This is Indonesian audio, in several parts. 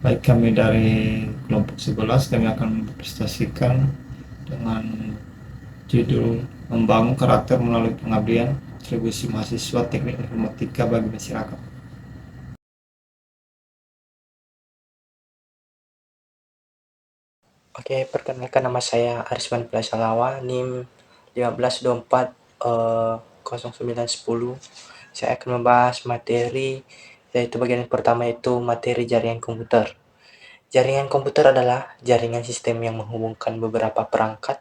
Baik, kami dari kelompok 11 kami akan mempresentasikan dengan judul membangun karakter melalui pengabdian, kontribusi mahasiswa teknik informatika bagi masyarakat. Oke, perkenalkan nama saya Arisman Plasalawa, NIM 1524 0910. Saya akan membahas materi, yaitu bagian pertama itu materi jaringan komputer. Jaringan komputer adalah jaringan sistem yang menghubungkan beberapa perangkat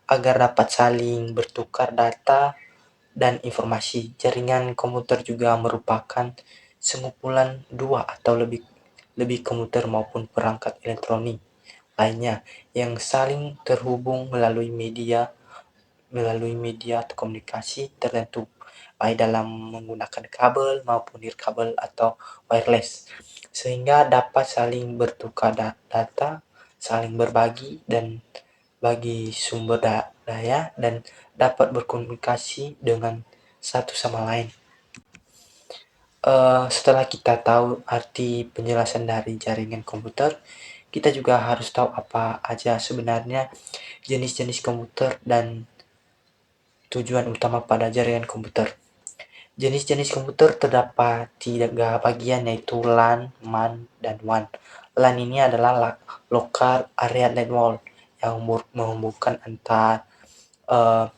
agar dapat saling bertukar data dan informasi. Jaringan komputer juga merupakan sengumpulan dua atau lebih komputer maupun perangkat elektronik lainnya yang saling terhubung melalui media atau komunikasi tertentu, baik dalam menggunakan kabel maupun nirkabel atau wireless, sehingga dapat saling bertukar data, saling berbagi dan bagi sumber daya, dan dapat berkomunikasi dengan satu sama lain. Setelah kita tahu arti penjelasan dari jaringan komputer, kita juga harus tahu apa aja sebenarnya jenis-jenis komputer dan tujuan utama pada jaringan komputer. Jenis-jenis komputer terdapat tiga bagian, yaitu LAN, MAN, dan WAN. LAN ini adalah Local Area Network yang menghubungkan antar uh,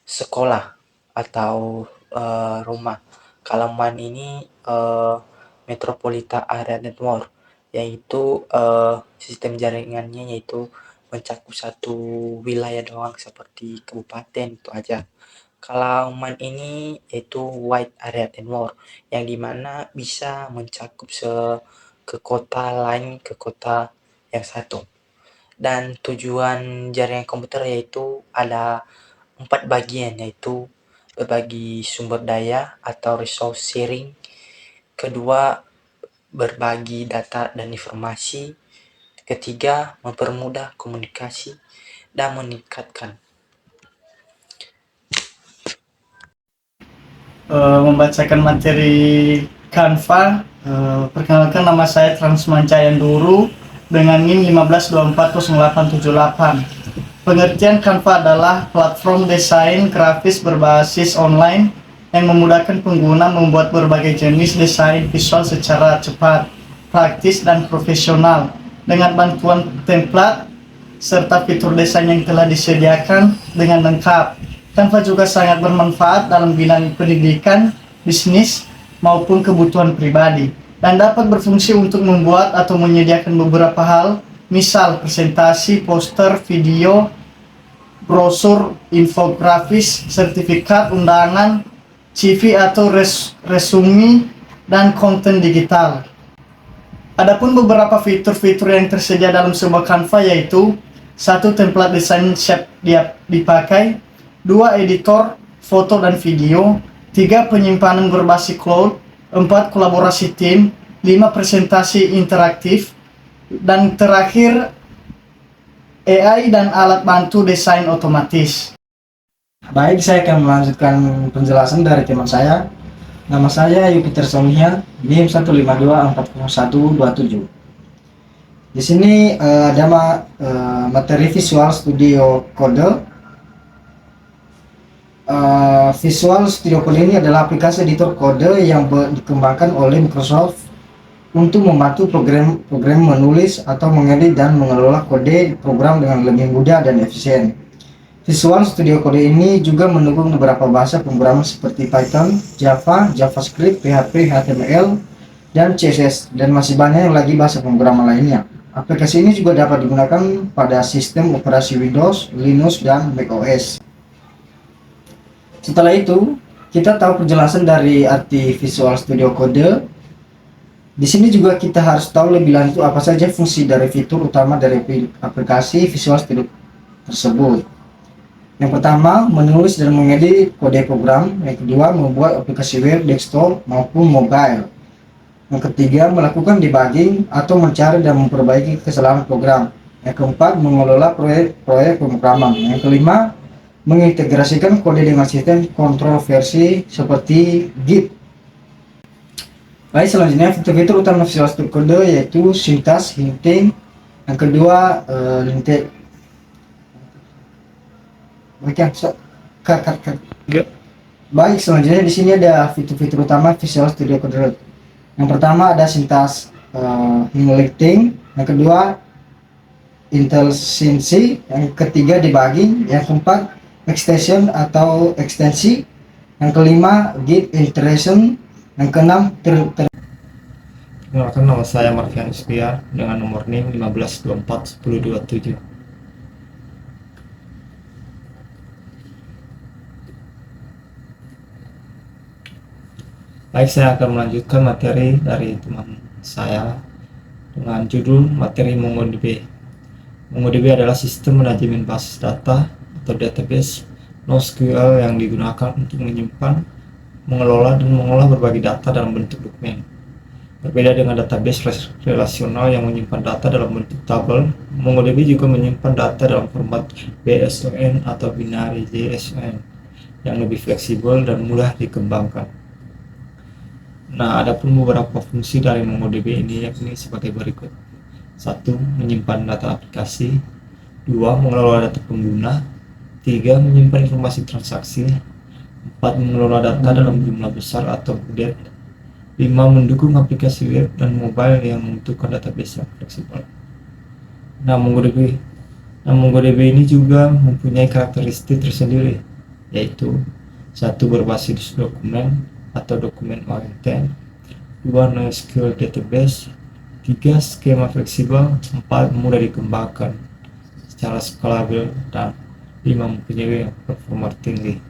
sekolah atau rumah. Kalau MAN ini Metropolitan Area Network, yaitu sistem jaringannya yaitu mencakup satu wilayah doang seperti kabupaten itu aja. Kalau MAN ini yaitu Wide Area Network, yang dimana bisa mencakup ke kota lain, ke kota yang satu. Dan tujuan jaringan komputer yaitu ada 4 bagian, yaitu berbagi sumber daya atau resource sharing. Kedua, berbagi data dan informasi. Ketiga, mempermudah komunikasi dan meningkatkan. Membacakan materi Canva. Perkenalkan, nama saya Transmancayan Duru dengan NIM 15240878. Pengertian Canva adalah platform desain grafis berbasis online yang memudahkan pengguna membuat berbagai jenis desain visual secara cepat, praktis, dan profesional dengan bantuan template serta fitur desain yang telah disediakan dengan lengkap. Canva juga sangat bermanfaat dalam bidang pendidikan, bisnis, maupun kebutuhan pribadi, dan dapat berfungsi untuk membuat atau menyediakan beberapa hal, misal presentasi, poster, video, brosur, infografis, sertifikat, undangan, CV atau resume, dan konten digital. Adapun beberapa fitur-fitur yang tersedia dalam sebuah Canva yaitu: 1. Template desain siap dipakai. 2. Editor foto dan video. 3. Penyimpanan berbasis cloud. 4. Kolaborasi tim. 5. Presentasi interaktif. Dan terakhir, AI dan alat bantu desain otomatis. Baik, saya akan melanjutkan penjelasan dari teman saya. Nama saya Yupiter Somia, NIM 1524127. Di sini ada materi Visual Studio Code. Visual Studio Code ini adalah aplikasi editor kode yang dikembangkan oleh Microsoft untuk membantu program menulis atau mengedit dan mengelola kode program dengan lebih mudah dan efisien. Visual Studio Code ini juga mendukung beberapa bahasa pemrograman seperti Python, Java, JavaScript, PHP, HTML, dan CSS, dan masih banyak lagi bahasa pemrograman lainnya. Aplikasi ini juga dapat digunakan pada sistem operasi Windows, Linux, dan macOS. Setelah itu, kita tahu penjelasan dari arti Visual Studio Code. Di sini juga kita harus tahu lebih lanjut apa saja fungsi dari fitur utama dari aplikasi Visual Studio tersebut. Yang pertama, menulis dan mengedit kode program. Yang kedua, membuat aplikasi web, desktop, maupun mobile. Yang ketiga, melakukan debugging atau mencari dan memperbaiki kesalahan program. Yang keempat, mengelola proyek pemrograman. Yang kelima, mengintegrasikan kode dengan sistem kontrol versi seperti Git. Baik, selanjutnya fitur-fitur utama Visual Studio Code yaitu sintas, hinting, yang kedua linting. Baik, yang baik, selanjutnya di sini ada fitur-fitur utama Visual Studio Code. Yang pertama ada sintas linting, yang kedua intelligency, yang ketiga debugging, yang keempat extension atau ekstensi, yang kelima git iteration, yang keenam Perkenalkan, nama saya Marvian Uspiar dengan nomor NIM 15241027. Baik, saya akan melanjutkan materi dari teman saya dengan judul materi MongoDB. MongoDB adalah sistem manajemen basis data atau database NoSQL yang digunakan untuk menyimpan, mengelola, dan mengolah berbagai data dalam bentuk dokumen. Berbeda dengan database relasional yang menyimpan data dalam bentuk tabel, MongoDB juga menyimpan data dalam format BSON atau binary JSON yang lebih fleksibel dan mudah dikembangkan. Nah, ada pun beberapa fungsi dari MongoDB ini yakni sebagai berikut. 1. Menyimpan data aplikasi. 2. Mengelola data pengguna. 3. Menyimpan informasi transaksi. 4. Mengelola data dalam jumlah besar atau gede. 5. Mendukung aplikasi web dan mobile yang membutuhkan database yang fleksibel. Nah, MongoDB ini juga mempunyai karakteristik tersendiri, yaitu 1. Berbasis dokumen atau dokumen oriented. 2. NoSQL database. 3. Skema fleksibel. 4. Mudah dikembangkan secara scalable. Dan 5. Mempunyai performa tinggi.